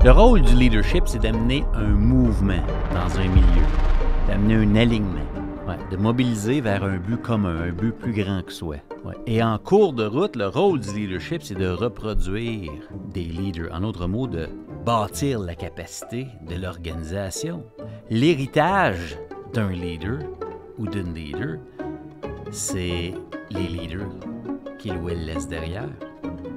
Le rôle du leadership, c'est d'amener un mouvement dans un milieu, d'amener un alignement, de mobiliser vers un but commun, un but plus grand que soi. Et en cours de route, le rôle du leadership, c'est de reproduire des leaders. En d'autres mots, de bâtir la capacité de l'organisation. L'héritage d'un leader ou d'une leader, c'est les leaders qu'il ou elle laisse derrière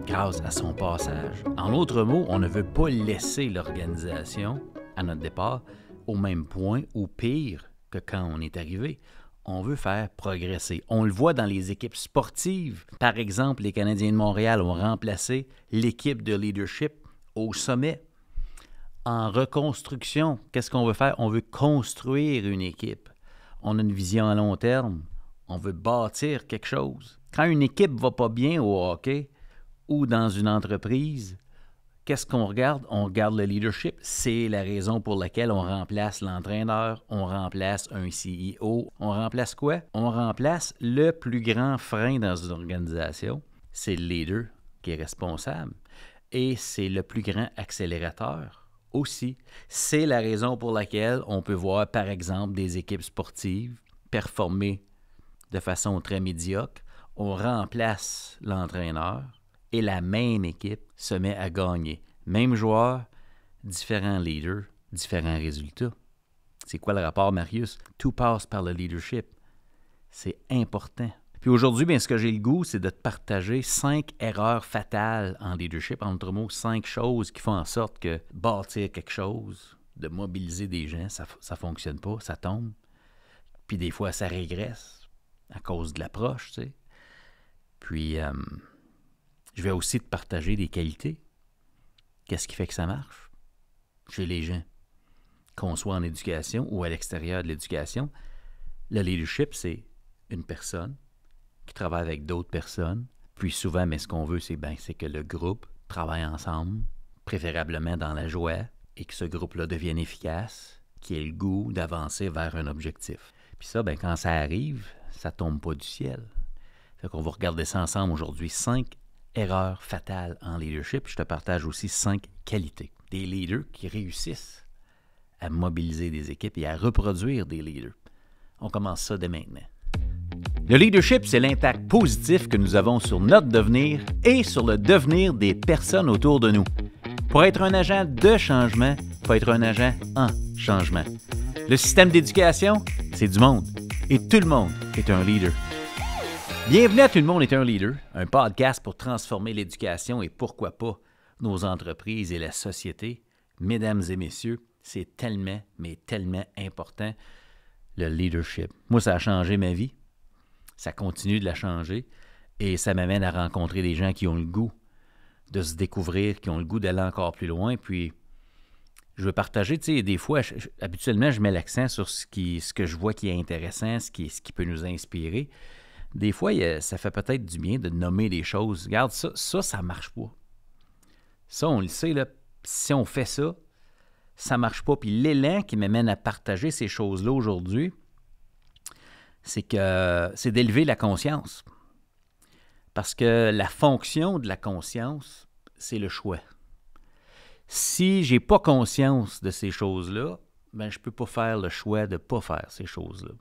grâce à son passage. En d'autres mots, on ne veut pas laisser l'organisation, à notre départ, au même point ou pire que quand on est arrivé. On veut faire progresser. On le voit dans les équipes sportives. Par exemple, les Canadiens de Montréal ont remplacé l'équipe de leadership au sommet. En reconstruction, qu'est-ce qu'on veut faire? On veut construire une équipe. On a une vision à long terme. On veut bâtir quelque chose. Quand une équipe ne va pas bien au hockey ou dans une entreprise, qu'est-ce qu'on regarde? On regarde le leadership. C'est la raison pour laquelle on remplace l'entraîneur, on remplace un CEO. On remplace quoi? On remplace le plus grand frein dans une organisation. C'est le leader qui est responsable. Et c'est le plus grand accélérateur aussi. C'est la raison pour laquelle on peut voir, par exemple, des équipes sportives performer de façon très médiocre. On remplace l'entraîneur et la même équipe se met à gagner. Même joueur, différents leaders, différents résultats. C'est quoi le rapport, Marius? Tout passe par le leadership. C'est important. Puis aujourd'hui, bien, ce que j'ai le goût, c'est de te partager 5 erreurs fatales en leadership. En d'autres mots, 5 choses qui font en sorte que bâtir quelque chose, de mobiliser des gens, ça ne fonctionne pas, ça tombe. Puis des fois, ça régresse à cause de l'approche, tu sais. Puis, je vais aussi te partager des qualités. Qu'est-ce qui fait que ça marche chez les gens? Qu'on soit en éducation ou à l'extérieur de l'éducation, le leadership, c'est une personne qui travaille avec d'autres personnes. Puis souvent, mais ce qu'on veut, c'est que le groupe travaille ensemble, préférablement dans la joie, et que ce groupe-là devienne efficace, qu'il ait le goût d'avancer vers un objectif. Puis ça, quand ça arrive, ça ne tombe pas du ciel. Fait qu'on va regarder ça ensemble aujourd'hui. 5 erreurs fatales en leadership. Je te partage aussi 5 qualités. Des leaders qui réussissent à mobiliser des équipes et à reproduire des leaders. On commence ça dès maintenant. Le leadership, c'est l'impact positif que nous avons sur notre devenir et sur le devenir des personnes autour de nous. Pour être un agent de changement, il faut être un agent en changement. Le système d'éducation, c'est du monde. Et tout le monde est un leader. Bienvenue à Tout le monde est un leader, un podcast pour transformer l'éducation et pourquoi pas nos entreprises et la société. Mesdames et messieurs, c'est tellement, mais tellement important, le leadership. Moi, ça a changé ma vie. Ça continue de la changer et ça m'amène à rencontrer des gens qui ont le goût de se découvrir, qui ont le goût d'aller encore plus loin. Puis, je veux partager, tu sais, des fois, habituellement, je mets l'accent sur ce que je vois qui est intéressant, ce qui peut nous inspirer. Des fois, ça fait peut-être du bien de nommer les choses. Regarde, ça marche pas. Ça, on le sait, là, si on fait ça, ça marche pas. Puis l'élan qui m'amène à partager ces choses-là aujourd'hui, c'est d'élever la conscience. Parce que la fonction de la conscience, c'est le choix. Si j'ai pas conscience de ces choses-là, je peux pas faire le choix de pas faire ces choses-là.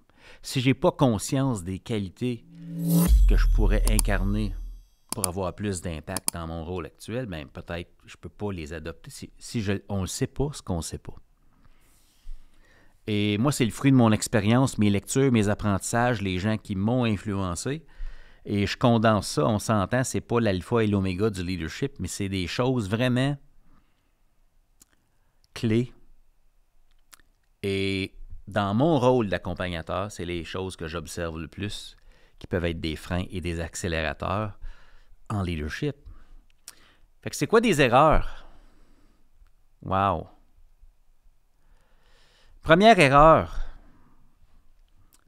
Si j'ai pas conscience des qualités que je pourrais incarner pour avoir plus d'impact dans mon rôle actuel, peut-être je peux pas les adopter on ne sait pas ce qu'on ne sait pas. Et moi, c'est le fruit de mon expérience, mes lectures, mes apprentissages, les gens qui m'ont influencé. Et je condense ça, on s'entend, c'est pas l'alpha et l'oméga du leadership, mais c'est des choses vraiment clés. Et dans mon rôle d'accompagnateur, c'est les choses que j'observe le plus qui peuvent être des freins et des accélérateurs en leadership. Fait que c'est quoi des erreurs? Wow! Première erreur,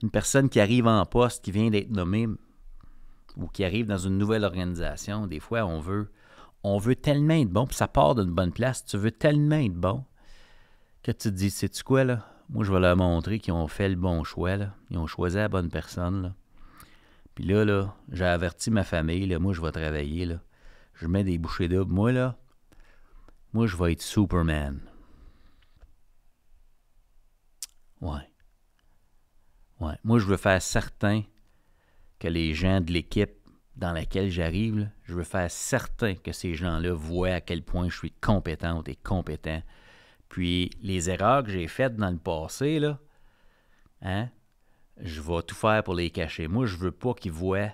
une personne qui arrive en poste, qui vient d'être nommée ou qui arrive dans une nouvelle organisation, des fois on veut tellement être bon, puis ça part d'une bonne place, tu veux tellement être bon que tu te dis, sais-tu quoi là? Moi, je vais leur montrer qu'ils ont fait le bon choix, là. Ils ont choisi la bonne personne, là. Puis là, j'ai averti ma famille, là. Moi, je vais travailler, là. Je mets des bouchées doubles. Moi, là, Moi, je vais être Superman. Ouais. Ouais. Moi, je veux faire certain que les gens de l'équipe dans laquelle j'arrive, là, je veux faire certain que ces gens-là voient à quel point je suis compétente et compétent. Puis, les erreurs que j'ai faites dans le passé, là, hein, je vais tout faire pour les cacher. Moi, je veux pas qu'ils voient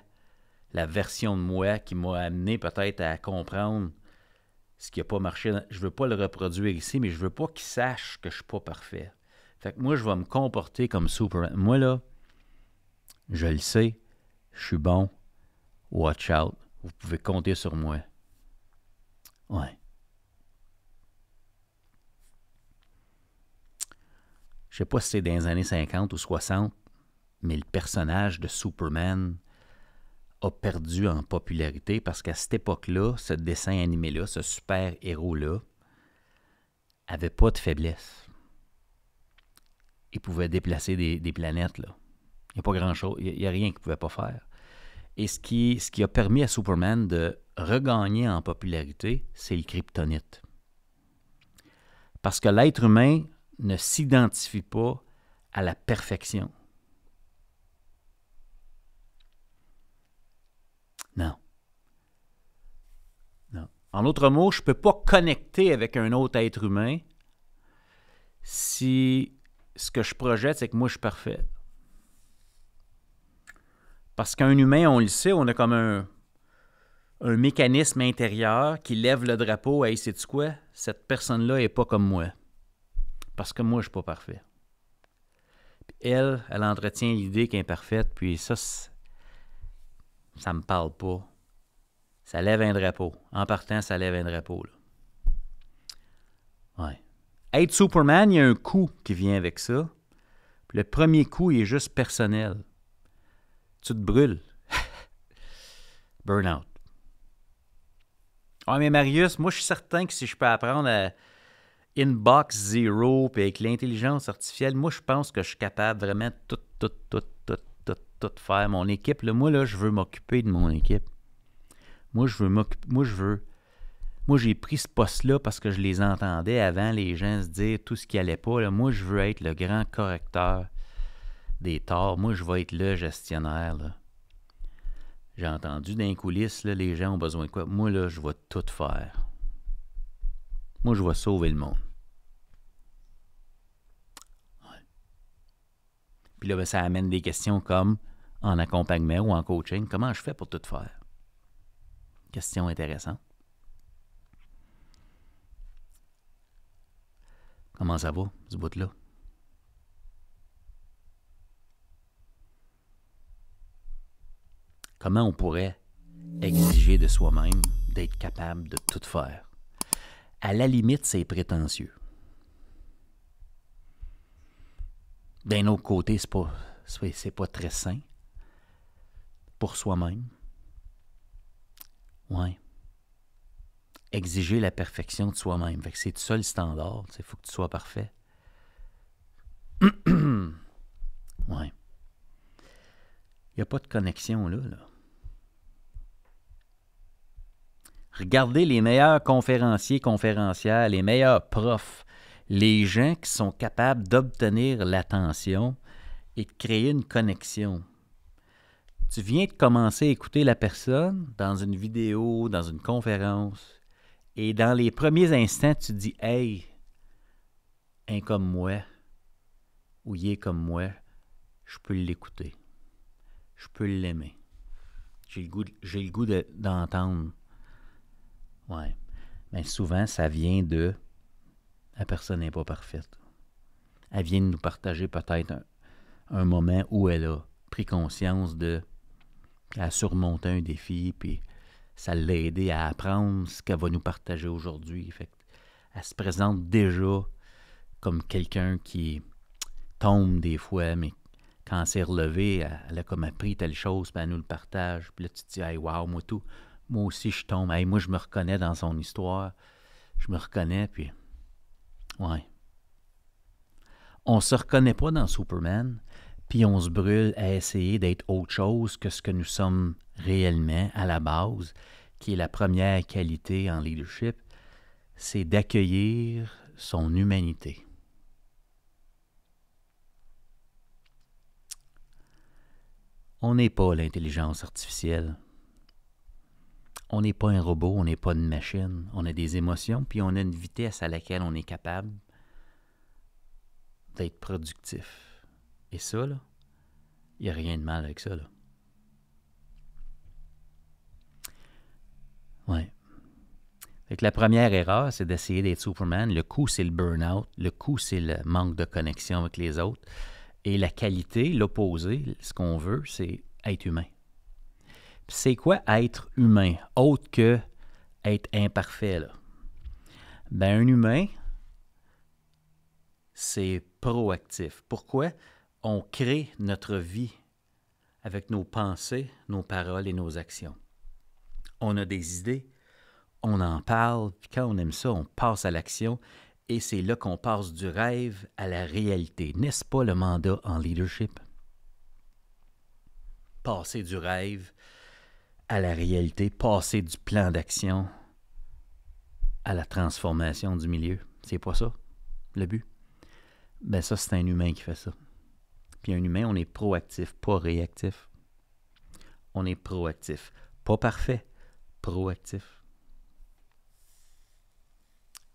la version de moi qui m'a amené peut-être à comprendre ce qui n'a pas marché. Je veux pas le reproduire ici, mais je veux pas qu'ils sachent que je suis pas parfait. Fait que moi, je vais me comporter comme Superman. Moi, là, je le sais, je suis bon. Watch out. Vous pouvez compter sur moi. Ouais. Je sais pas si c'est dans les années 50 ou 60, mais le personnage de Superman a perdu en popularité parce qu'à cette époque-là, ce dessin animé-là, ce super-héros-là, avait pas de faiblesse. Il pouvait déplacer des planètes, là. Il n'y a pas grand-chose, il n'y a rien qu'il ne pouvait pas faire. Et ce qui a permis à Superman de regagner en popularité, c'est le kryptonite. Parce que l'être humain ne s'identifie pas à la perfection. Non. Non. En d'autres mots, je ne peux pas connecter avec un autre être humain si ce que je projette, c'est que moi, je suis parfait. Parce qu'un humain, on le sait, on a comme un mécanisme intérieur qui lève le drapeau. Hey, sais-tu quoi? Cette personne-là n'est pas comme moi. Parce que moi, je ne suis pas parfait. Puis elle entretient l'idée qu'elle est parfaite, puis ça me parle pas. Ça lève un drapeau. En partant, ça lève un drapeau, là. Ouais. Être Superman, il y a un coup qui vient avec ça. Puis le premier coup, il est juste personnel. Tu te brûles. Burnout. Ah, mais Marius, moi, je suis certain que si je peux apprendre à Inbox Zero puis avec l'intelligence artificielle, moi, je pense que je suis capable vraiment de tout faire. Mon équipe, là, moi, là, je veux m'occuper de mon équipe. Moi, j'ai pris ce poste-là parce que je les entendais avant, les gens se dire tout ce qui allait pas. Là. Moi, je veux être le grand correcteur des torts. Moi, je vais être le gestionnaire, là. J'ai entendu dans les coulisses, là, les gens ont besoin de quoi? Moi, là, je vais tout faire. Moi, je vais sauver le monde. Ouais. Puis là, ben, ça amène des questions comme en accompagnement ou en coaching. Comment je fais pour tout faire? Question intéressante. Comment ça va, ce bout-là? Comment on pourrait exiger de soi-même d'être capable de tout faire? À la limite, c'est prétentieux. D'un autre côté, c'est pas très sain pour soi-même. Ouais. Exiger la perfection de soi-même. Fait que c'est ça le standard. Il faut que tu sois parfait. Ouais. Il n'y a pas de connexion là. Regardez les meilleurs conférenciers, conférencières, les meilleurs profs, les gens qui sont capables d'obtenir l'attention et de créer une connexion. Tu viens de commencer à écouter la personne dans une vidéo, dans une conférence, et dans les premiers instants, tu te dis « Hey, un comme moi, ou il est comme moi, je peux l'écouter. Je peux l'aimer. J'ai le goût d'entendre. » Ouais. Mais souvent, ça vient de la personne n'est pas parfaite. Elle vient de nous partager peut-être un moment où elle a pris conscience qu'elle a surmonté un défi, puis ça l'a aidé à apprendre ce qu'elle va nous partager aujourd'hui. Fait qu'elle se présente déjà comme quelqu'un qui tombe des fois, mais quand elle s'est relevée, elle a comme appris telle chose, puis elle nous le partage. Puis là, tu te dis, hey, wow, moi aussi, je tombe. Hey, moi, je me reconnais dans son histoire. Je me reconnais, puis... Ouais. On se reconnaît pas dans Superman, puis on se brûle à essayer d'être autre chose que ce que nous sommes réellement à la base, qui est la première qualité en leadership, c'est d'accueillir son humanité. On n'est pas l'intelligence artificielle. On n'est pas un robot, on n'est pas une machine. On a des émotions, puis on a une vitesse à laquelle on est capable d'être productif. Et ça, là, il n'y a rien de mal avec ça, là. Ouais. Fait que la première erreur, c'est d'essayer d'être Superman. Le coup, c'est le burn-out. Le coup, c'est le manque de connexion avec les autres. Et la qualité, l'opposé, ce qu'on veut, c'est être humain. Puis c'est quoi être humain, autre que être imparfait, là? Ben, un humain, c'est proactif. Pourquoi? On crée notre vie avec nos pensées, nos paroles et nos actions. On a des idées, on en parle, puis quand on aime ça, on passe à l'action, et c'est là qu'on passe du rêve à la réalité. N'est-ce pas le mandat en leadership? Passer du rêve à la réalité, passer du plan d'action à la transformation du milieu. C'est pas ça, le but? Ben ça, c'est un humain qui fait ça. Puis un humain, on est proactif, pas réactif. On est proactif. Pas parfait, proactif.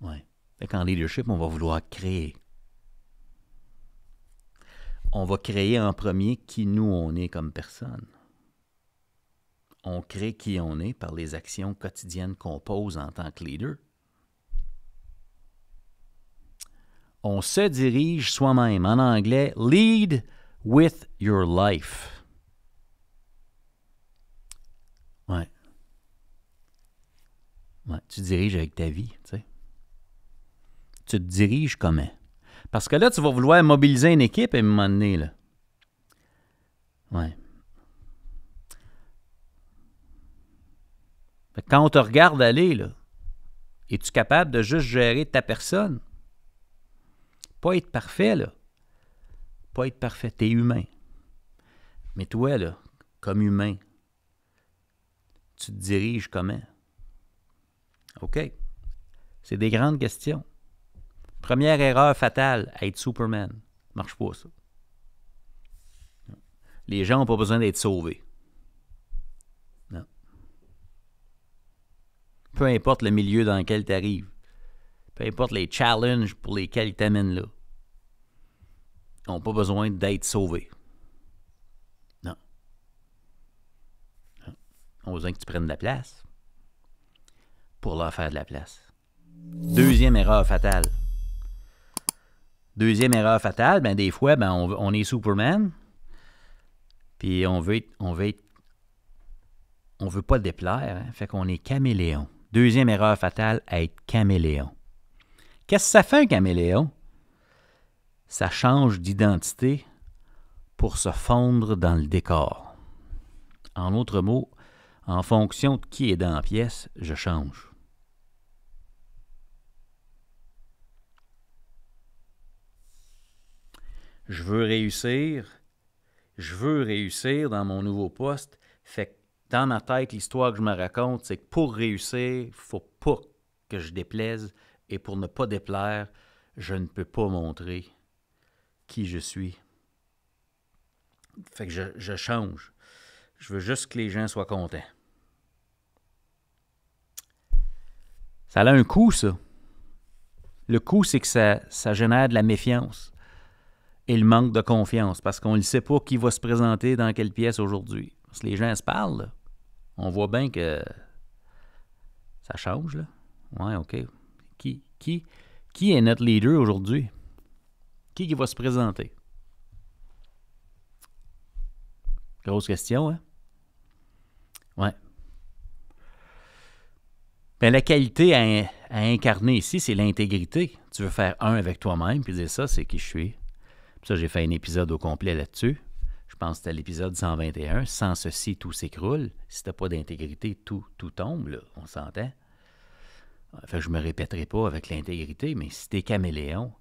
Ouais. Fait qu'en leadership, on va vouloir créer. On va créer en premier qui nous on est comme personne. On crée qui on est par les actions quotidiennes qu'on pose en tant que leader. On se dirige soi-même. En anglais, lead with your life. Ouais. Ouais, tu diriges avec ta vie, tu sais. Tu te diriges comment? Parce que là, tu vas vouloir mobiliser une équipe à un moment donné, là. Ouais. Fait que quand on te regarde aller, là, es-tu capable de juste gérer ta personne? Pas être parfait, là. Pas être parfait, t'es humain. Mais toi, là, comme humain, tu te diriges comment? OK. C'est des grandes questions. Première erreur fatale, être Superman. Marche pas, ça. Les gens n'ont pas besoin d'être sauvés. Non. Peu importe le milieu dans lequel tu arrives, peu importe les challenges pour lesquels ils t'amènent là, ils n'ont pas besoin d'être sauvés. Non. Non. Ils ont besoin que tu prennes de la place pour leur faire de la place. Deuxième erreur fatale. Deuxième erreur fatale, ben des fois, ben on est Superman, puis on veut pas déplaire, hein, fait qu'on est caméléon. Deuxième erreur fatale, être caméléon. Qu'est-ce que ça fait un caméléon? Ça change d'identité pour se fondre dans le décor. En autres mots, en fonction de qui est dans la pièce, je change. Je veux réussir dans mon nouveau poste. Fait que dans ma tête, l'histoire que je me raconte, c'est que pour réussir, il ne faut pas que je déplaise. Et pour ne pas déplaire, je ne peux pas montrer qui je suis. Fait que je change. Je veux juste que les gens soient contents. Ça a un coût, ça. Le coût, c'est que ça génère de la méfiance. Et le manque de confiance, parce qu'on ne sait pas qui va se présenter dans quelle pièce aujourd'hui. Parce que les gens se parlent, là. On voit bien que ça change, là. Ouais, OK. Qui est notre leader aujourd'hui? Qui va se présenter? Grosse question, hein? Ouais. Bien, la qualité à incarner ici, c'est l'intégrité. Tu veux faire un avec toi-même, puis dire ça, c'est qui je suis. Ça, j'ai fait un épisode au complet là-dessus. Je pense que c'était l'épisode 121. Sans ceci, tout s'écroule. Si t'as pas d'intégrité, tout tombe, là. On s'entend? Fait que je me répéterai pas avec l'intégrité, mais si t'es caméléon,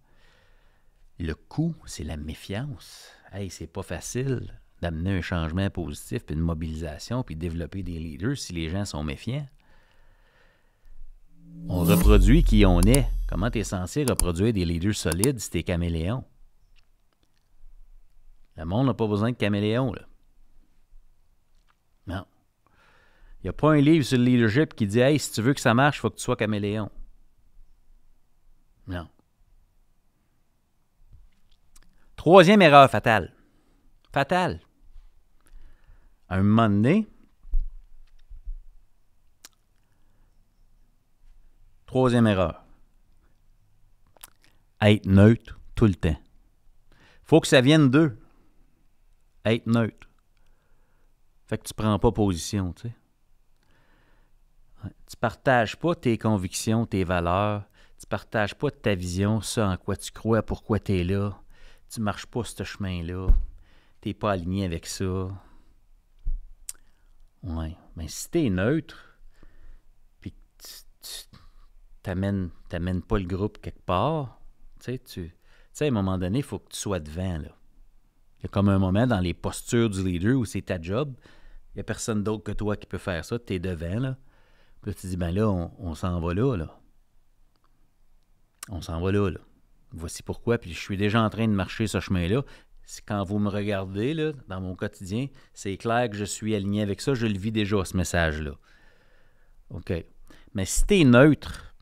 le coût, c'est la méfiance. Hey, c'est pas facile d'amener un changement positif, puis une mobilisation, puis de développer des leaders si les gens sont méfiants. On reproduit qui on est. Comment tu es censé reproduire des leaders solides si tu es caméléon? Le monde n'a pas besoin de caméléon, là. Non. Il n'y a pas un livre sur le leadership qui dit « Hey, si tu veux que ça marche, il faut que tu sois caméléon. » Non. Troisième erreur fatale. Fatale. À un moment donné, troisième erreur. Être neutre tout le temps. Faut que ça vienne d'eux. Être neutre. Fait que tu prends pas position, tu sais. Tu partages pas tes convictions, tes valeurs. Tu partages pas ta vision, ça en quoi tu crois, pourquoi tu es là. Tu marches pas ce chemin-là. Tu n'es pas aligné avec ça. Ouais. Mais si tu es neutre, puis que tu t'amènes pas le groupe quelque part, tu sais, à un moment donné, il faut que tu sois devant, là. Il y a comme un moment dans les postures du leader où c'est ta job. Il n'y a personne d'autre que toi qui peut faire ça. Tu es devant, là. Puis là, tu dis, ben là, on s'en va là, là. On s'en va là, là. Voici pourquoi. Puis je suis déjà en train de marcher ce chemin-là. Quand vous me regardez, là, dans mon quotidien, c'est clair que je suis aligné avec ça. Je le vis déjà, ce message-là. OK. Mais si tu es neutre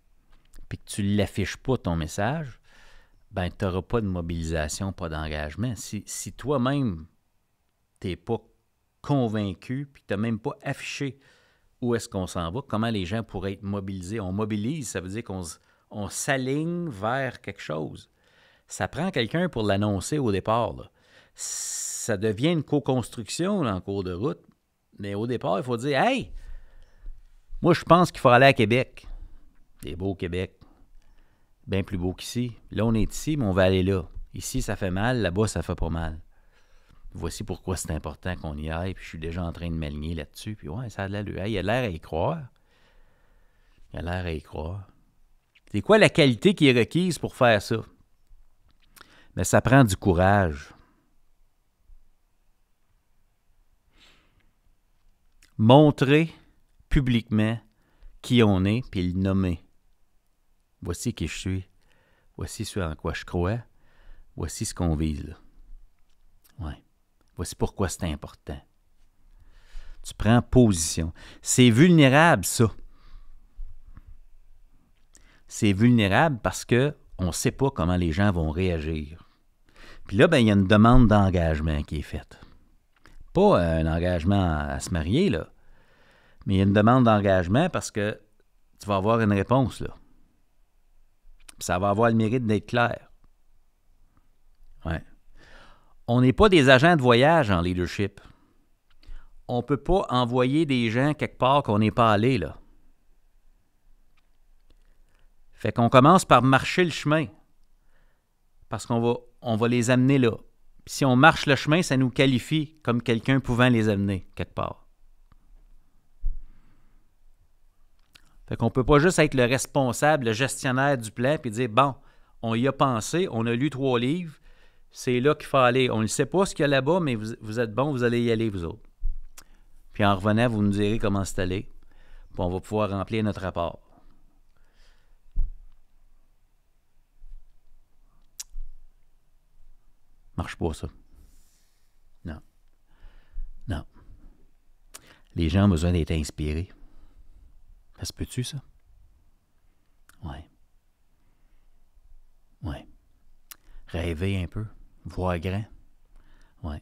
puis que tu ne l'affiches pas, ton message, ben tu n'auras pas de mobilisation, pas d'engagement. Si toi-même, tu n'es pas convaincu puis que tu n'as même pas affiché où est-ce qu'on s'en va, comment les gens pourraient être mobilisés. On mobilise, ça veut dire qu'on s'aligne vers quelque chose. Ça prend quelqu'un pour l'annoncer au départ, là. Ça devient une co-construction là, en cours de route. Mais au départ, il faut dire « Hey, moi, je pense qu'il faut aller à Québec. » C'est beau, Québec. Bien plus beau qu'ici. Là, on est ici, mais on va aller là. Ici, ça fait mal. Là-bas, ça fait pas mal. Voici pourquoi c'est important qu'on y aille. Puis je suis déjà en train de m'aligner là-dessus. Puis ouais, ça a de l'allure. Hey, il a l'air à y croire. Il a l'air à y croire. C'est quoi la qualité qui est requise pour faire ça? Mais ça prend du courage. Montrer publiquement qui on est, puis le nommer. Voici qui je suis. Voici ce en quoi je crois. Voici ce qu'on vise, là. Ouais. Voici pourquoi c'est important. Tu prends position. C'est vulnérable, ça. C'est vulnérable parce qu'on ne sait pas comment les gens vont réagir. Puis là, ben, il y a une demande d'engagement qui est faite. Pas un engagement à se marier, là, mais il y a une demande d'engagement parce que tu vas avoir une réponse, là. Puis ça va avoir le mérite d'être clair. Ouais. On n'est pas des agents de voyage en leadership. On ne peut pas envoyer des gens quelque part qu'on n'est pas allé, là. Fait qu'on commence par marcher le chemin. Parce qu'on va les amener là. Puis si on marche le chemin, ça nous qualifie comme quelqu'un pouvant les amener quelque part. Fait qu'on ne peut pas juste être le responsable, le gestionnaire du plan, puis dire, bon, on y a pensé, on a lu 3 livres, c'est là qu'il faut aller. On ne sait pas ce qu'il y a là-bas, mais vous êtes bons, vous allez y aller, vous autres. Puis en revenant, vous nous direz comment c'est allé, puis on va pouvoir remplir notre rapport. Marche pas, ça. Non. Non. Les gens ont besoin d'être inspirés. Ça se peut-tu, ça? Ouais. Ouais. Rêver un peu. Voir grand. Ouais.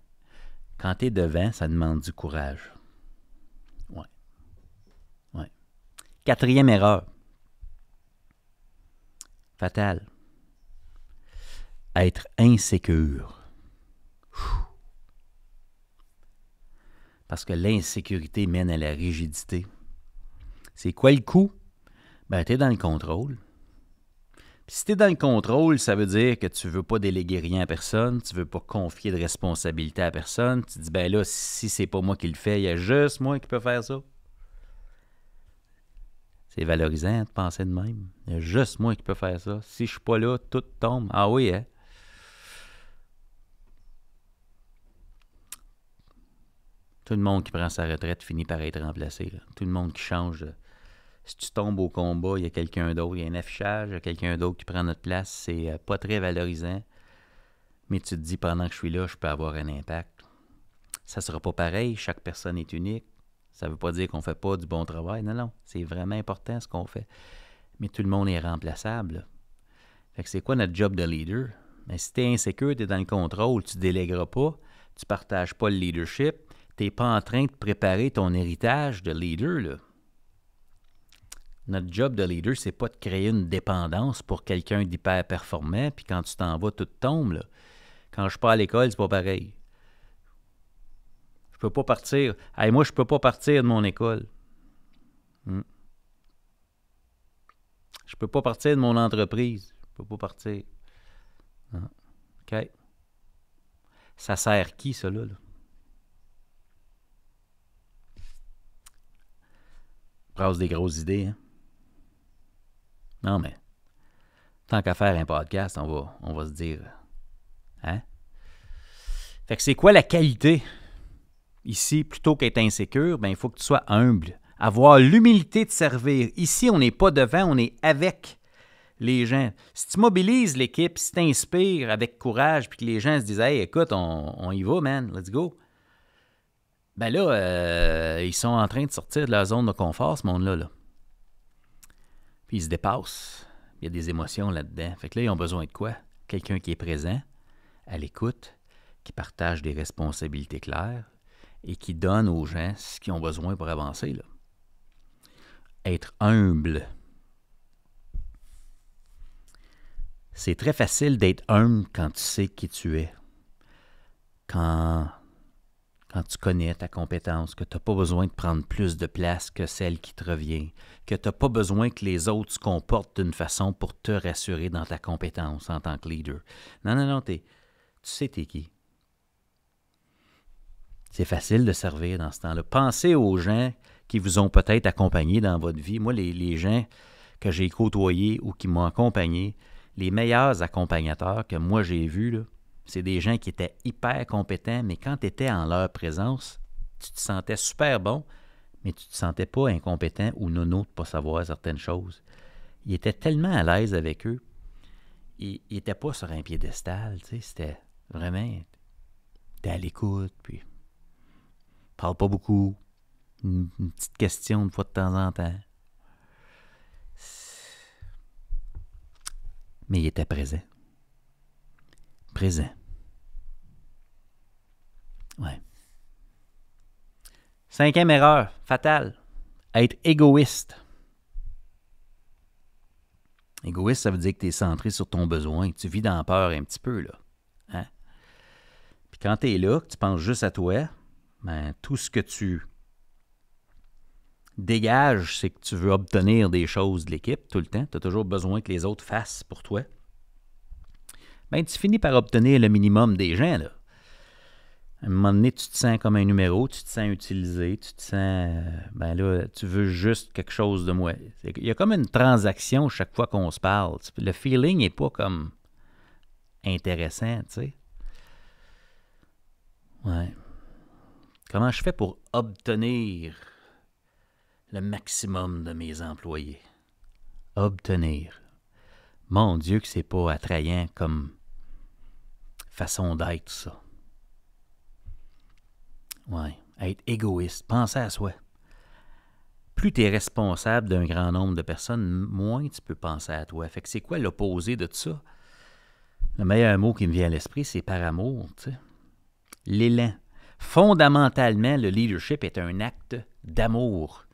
Quand t'es devant, ça demande du courage. Ouais. Ouais. 4e erreur. Fatale. Être insécure. Parce que l'insécurité mène à la rigidité. C'est quoi le coup? Ben, tu es dans le contrôle. Puis si tu es dans le contrôle, ça veut dire que tu ne veux pas déléguer rien à personne, tu ne veux pas confier de responsabilité à personne. Tu te dis, ben là, si c'est pas moi qui le fais, il y a juste moi qui peux faire ça. C'est valorisant de penser de même. Il y a juste moi qui peux faire ça. Si je suis pas là, tout tombe. Ah oui, hein? Tout le monde qui prend sa retraite finit par être remplacé, là. Tout le monde qui change Si tu tombes au combat, il y a quelqu'un d'autre, il y a un affichage, il y a quelqu'un d'autre qui prend notre place. C'est pas très valorisant. Mais tu te dis, pendant que je suis là, je peux avoir un impact. Ça ne sera pas pareil. Chaque personne est unique. Ça ne veut pas dire qu'on ne fait pas du bon travail. Non, non. C'est vraiment important ce qu'on fait. Mais tout le monde est remplaçable. Fait que c'est quoi notre job de leader? Mais si tu es insécure, tu es dans le contrôle, tu ne délègueras pas, tu ne partages pas le leadership, tu n'es pas en train de préparer ton héritage de leader, là. Notre job de leader, c'est pas de créer une dépendance pour quelqu'un d'hyper performant, puis quand tu t'en vas, tout tombe, là. Quand je suis pas à l'école, c'est pas pareil. Je peux pas partir. Hey, moi, je peux pas partir de mon école. Je peux pas partir de mon entreprise. Je peux pas partir. OK. Ça sert qui, ça, là? Brasse des grosses idées, hein? Non, mais tant qu'à faire un podcast, on va se dire... Hein? Fait que c'est quoi la qualité? Ici, plutôt qu'être insécure, ben, il faut que tu sois humble. Avoir l'humilité de servir. Ici, on n'est pas devant, on est avec les gens. Si tu mobilises l'équipe, si tu inspires avec courage, puis que les gens se disent « Hey, écoute, on y va, man, let's go », ben là, ils sont en train de sortir de leur zone de confort, ce monde-là. Là. Puis ils se dépassent. Il y a des émotions là-dedans. Fait que là, ils ont besoin de quoi? Quelqu'un qui est présent, à l'écoute, qui partage des responsabilités claires et qui donne aux gens ce qu'ils ont besoin pour avancer. Là. Être humble. C'est très facile d'être humble quand tu sais qui tu es. Quand tu connais ta compétence, que tu n'as pas besoin de prendre plus de place que celle qui te revient, que tu n'as pas besoin que les autres se comportent d'une façon pour te rassurer dans ta compétence en tant que leader. Non, tu sais t'es qui. C'est facile de servir dans ce temps-là. Pensez aux gens qui vous ont peut-être accompagné dans votre vie. Moi, les gens que j'ai côtoyés ou qui m'ont accompagné, les meilleurs accompagnateurs que moi j'ai vus, là, c'est des gens qui étaient hyper compétents, mais quand tu étais en leur présence, tu te sentais super bon, mais tu ne te sentais pas incompétent ou nono de ne pas savoir certaines choses. Ils étaient tellement à l'aise avec eux. Ils n'étaient pas sur un piédestal, tu sais, c'était vraiment... T'es à l'écoute, puis... Parle pas beaucoup. Une petite question une fois de temps en temps. Mais il était présent. Présent. Ouais. 5e erreur, fatale. Être égoïste. Égoïste, ça veut dire que tu es centré sur ton besoin. Tu vis dans la peur un petit peu, là. Hein? Puis quand tu es là, que tu penses juste à toi, ben, tout ce que tu dégages, c'est que tu veux obtenir des choses de l'équipe tout le temps. Tu as toujours besoin que les autres fassent pour toi. Ben, tu finis par obtenir le minimum des gens, là. À un moment donné, tu te sens comme un numéro, tu te sens utilisé, tu te sens... ben là, tu veux juste quelque chose de moi. Il y a comme une transaction chaque fois qu'on se parle. Le feeling n'est pas comme intéressant, tu sais. Ouais. Comment je fais pour obtenir le maximum de mes employés? Obtenir. Mon Dieu que c'est pas attrayant comme façon d'être, ça. Ouais. Être égoïste, penser à soi. Plus tu es responsable d'un grand nombre de personnes, moins tu peux penser à toi. Fait que c'est quoi l'opposé de ça? Le meilleur mot qui me vient à l'esprit, c'est par amour, tu sais. L'élan. Fondamentalement, le leadership est un acte d'amour.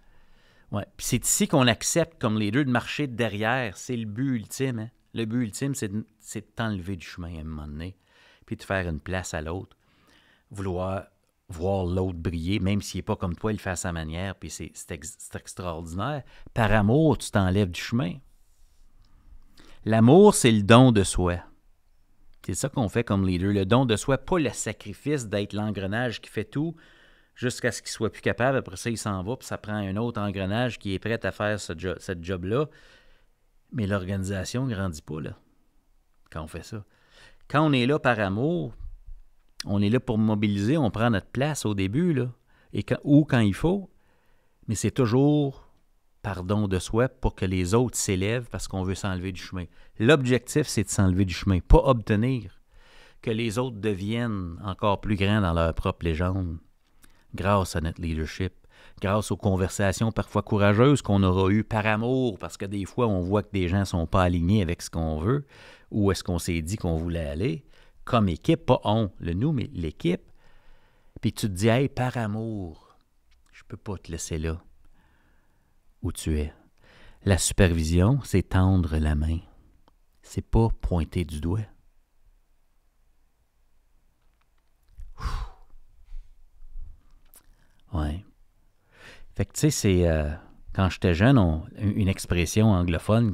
Ouais. Puis c'est ici qu'on accepte comme leader de marcher derrière. C'est le but ultime. Hein? Le but ultime, c'est de t'enlever du chemin à un moment donné, puis de faire une place à l'autre. Vouloir voir l'autre briller, même s'il n'est pas comme toi, il le fait à sa manière, puis c'est extraordinaire. Par amour, tu t'enlèves du chemin. L'amour, c'est le don de soi. C'est ça qu'on fait comme leader, le don de soi, pas le sacrifice d'être l'engrenage qui fait tout jusqu'à ce qu'il soit plus capable. Après ça, il s'en va, puis ça prend un autre engrenage qui est prêt à faire cette job-là. Mais l'organisation ne grandit pas, là, quand on fait ça. Quand on est là par amour, on est là pour mobiliser, on prend notre place au début, là, ou quand il faut, mais c'est toujours pardon de soi pour que les autres s'élèvent parce qu'on veut s'enlever du chemin. L'objectif, c'est de s'enlever du chemin, pas obtenir que les autres deviennent encore plus grands dans leur propre légende grâce à notre leadership, grâce aux conversations parfois courageuses qu'on aura eues par amour, parce que des fois, on voit que des gens ne sont pas alignés avec ce qu'on veut, ou est-ce qu'on s'est dit qu'on voulait aller, comme équipe, pas on, le nous, mais l'équipe. Puis tu te dis, hey, par amour, je peux pas te laisser là où tu es. La supervision, c'est tendre la main. C'est pas pointer du doigt. Ouais. Fait que tu sais, c'est quand j'étais jeune, une expression anglophone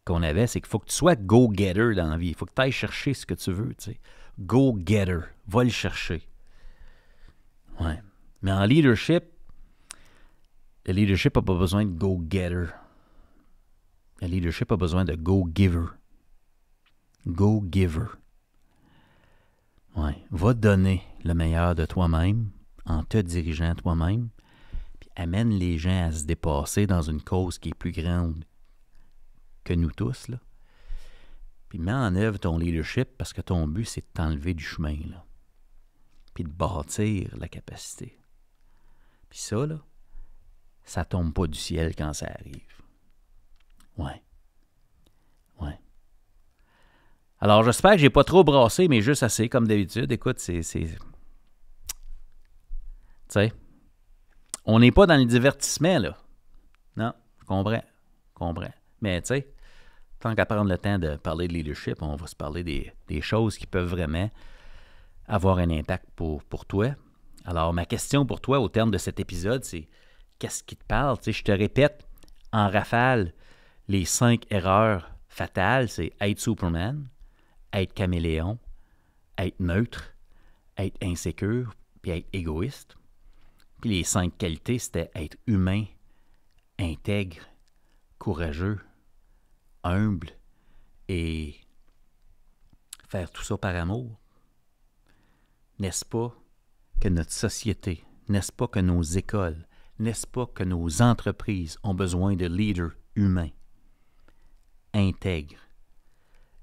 qu'on avait, c'est qu'il faut que tu sois go-getter dans la vie. Il faut que tu ailles chercher ce que tu veux, tu sais. Go-getter. Va le chercher. Ouais. Mais en leadership, le leadership n'a pas besoin de go-getter. Le leadership a besoin de go-giver. Go-giver. Ouais. Va donner le meilleur de toi-même en te dirigeant toi-même, puis amène les gens à se dépasser dans une cause qui est plus grande que nous tous, là. Puis mets en œuvre ton leadership parce que ton but, c'est de t'enlever du chemin, là. Puis de bâtir la capacité. Puis ça, là, ça tombe pas du ciel quand ça arrive. Ouais. Ouais. Alors, j'espère que j'ai pas trop brassé, mais juste assez, comme d'habitude. Écoute, tu sais, on n'est pas dans le divertissement, là. Non, je comprends. Mais, tu sais, tant qu'à prendre le temps de parler de leadership, on va se parler des choses qui peuvent vraiment avoir un impact pour toi. Alors, ma question pour toi au terme de cet épisode, c'est qu'est-ce qui te parle? Tu sais, je te répète en rafale les 5 erreurs fatales, c'est être Superman, être caméléon, être neutre, être insécure, puis être égoïste. Puis les 5 qualités, c'était être humain, intègre, courageux, humble et faire tout ça par amour. N'est-ce pas que notre société, n'est-ce pas que nos écoles, n'est-ce pas que nos entreprises ont besoin de leaders humains, intègres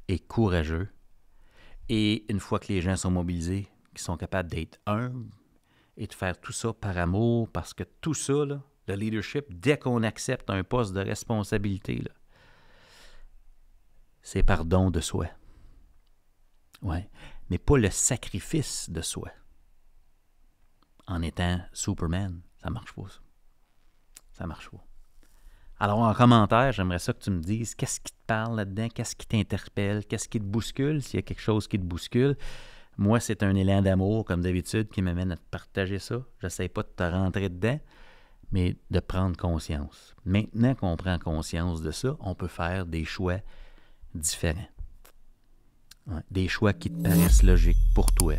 et courageux? Et une fois que les gens sont mobilisés, qui sont capables d'être humbles et de faire tout ça par amour, parce que tout ça, là, le leadership, dès qu'on accepte un poste de responsabilité, là, c'est par don de soi. Ouais, mais pas le sacrifice de soi. En étant Superman, ça marche pas, ça. Ça marche pas. Alors, en commentaire, j'aimerais ça que tu me dises qu'est-ce qui te parle là-dedans, qu'est-ce qui t'interpelle, qu'est-ce qui te bouscule, s'il y a quelque chose qui te bouscule. Moi, c'est un élan d'amour, comme d'habitude, qui m'amène à te partager ça. J'essaie pas de te rentrer dedans, mais de prendre conscience. Maintenant qu'on prend conscience de ça, on peut faire des choix différents. Ouais, des choix qui te paraissent logiques pour toi,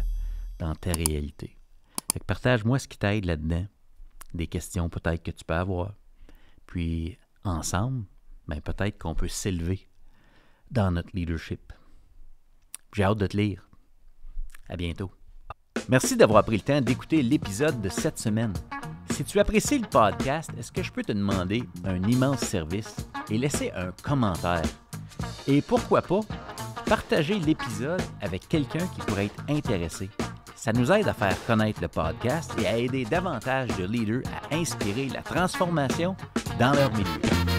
dans ta réalité. Fait que partage-moi ce qui t'aide là-dedans, des questions peut-être que tu peux avoir. Puis, ensemble, ben peut-être qu'on peut s'élever dans notre leadership. J'ai hâte de te lire. À bientôt. Merci d'avoir pris le temps d'écouter l'épisode de cette semaine. Si tu apprécies le podcast, est-ce que je peux te demander un immense service et laisser un commentaire? Et pourquoi pas, partager l'épisode avec quelqu'un qui pourrait être intéressé. Ça nous aide à faire connaître le podcast et à aider davantage de leaders à inspirer la transformation dans leur milieu.